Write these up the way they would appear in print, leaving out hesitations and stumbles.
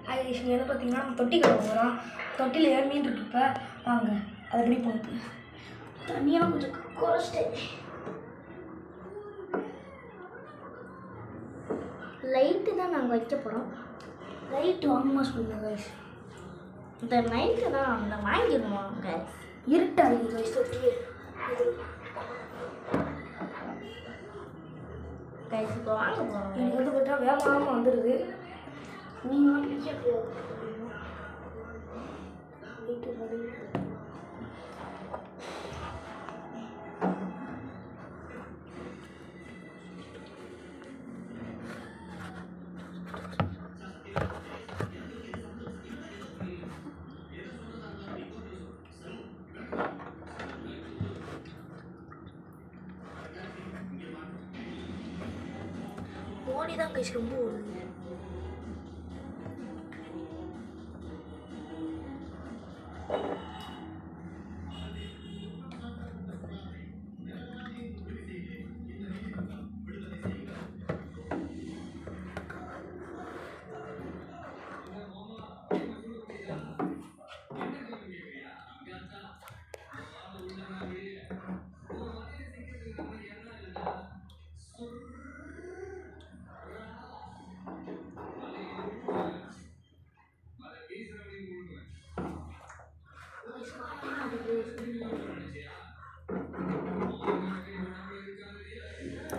இங்கே வந்து பார்த்தீங்கன்னா நம்ம தொட்டி கழுவ போகிறோம். தொட்டியில் ஏன் மீன் இருக்கு. இப்போ வாங்க அது எப்படி போகுது. தண்ணியாக கொஞ்சம் குறைச்சிட்டேன். லைட்டு தான் நாங்கள் வைக்க போகிறோம். லைட்டு வாங்கம்மா சொல்லுங்கள் கைஸ். இந்த லைட்டு தான் அந்த வாங்கிடுவோம் கைஸ். இருட்டாக கைஸ் தொட்டி கைஸ் இப்போ வாங்க போகிறோம். எனக்கு வந்து பார்த்தா வேகமாக வந்துடுது. நீங்கள் பிடிக்க முடியாது. மோடி தான் கைஸ் ரொம்ப வருது.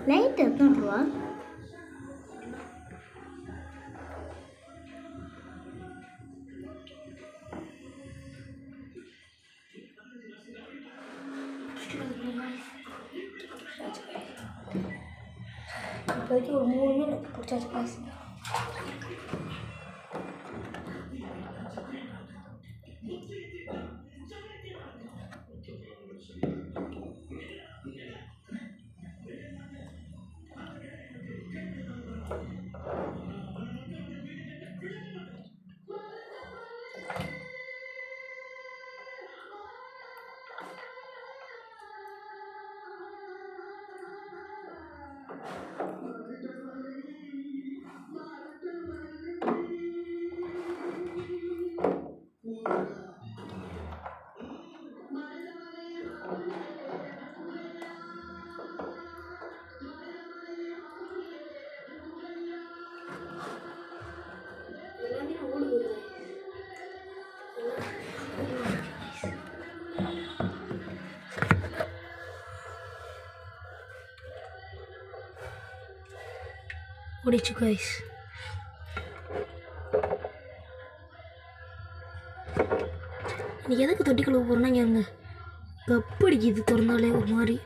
லைட் எத்தனை ரூபா? இப்போதைக்கு ஒரு 3 மீன் பிடிச்சாச்சு காசு. ஓடிச்சு கைஸ். இன்னைக்கு எதுக்கு தொட்டி கழுவ போகிறோன்னா இங்கே கப்பு அடிக்குது. திறந்தாலே ஒரு மாதிரி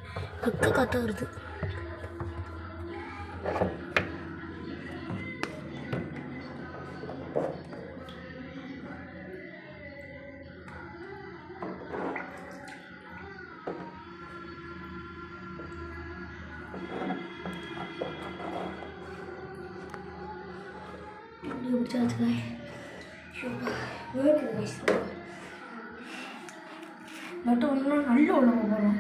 கக்க காற்றாக வருது. பிடிச்சாச்சு காய். வேர்க்குது கைஸ். மட்டும் இன்னும் நல்ல உள்ள போகிறோம்.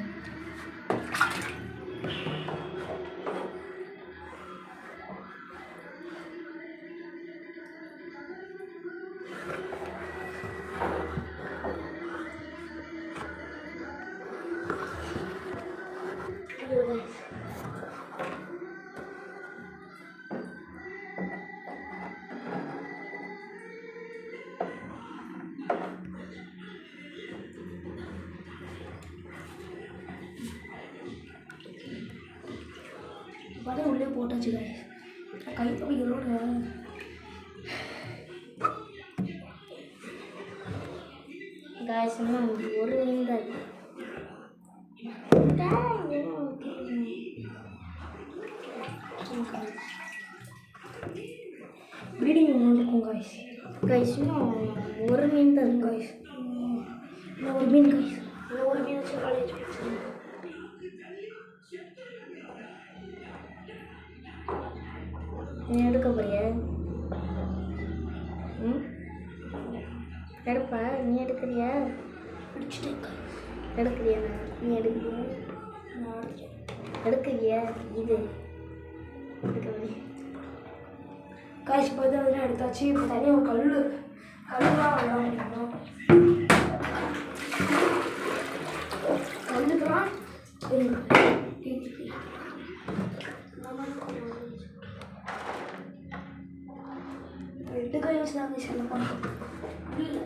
படம் உள்ளே போட்டாச்சு கை துவைக்கிறோட காய்ஸ் இன்னும் ஒரு மீன் தான் ப்ரீடிங் ஒன்று இருக்கும் காய்ஸ். காய்ஸ் இன்னும் ஒரு மீன் தான் இருக்கும் காய்ஸ். இன்னும் ஒரு மீன் காய்ஸ். இன்னும் ஒரு மீன் வச்சு காலேஜ் போச்சு. நீ எடுக்க போறியா? எடுப்பா? நீ எடுக்கிறியா? எடுக்கிறியா? நீ எடுக்கிறியா? எடுக்கிறியா? இது எடுக்க காய்ச்சி பார்த்து அதெல்லாம் எடுத்தாச்சு. இப்போ தனியாக ஒரு கல்லுலாம் வெள்ளம் பண்ணிக்கணும். கல்லுக்கெல்லாம் ரெண்டு கை வச்சு நாங்கள் செல்ல பண்ணோம். புரியல.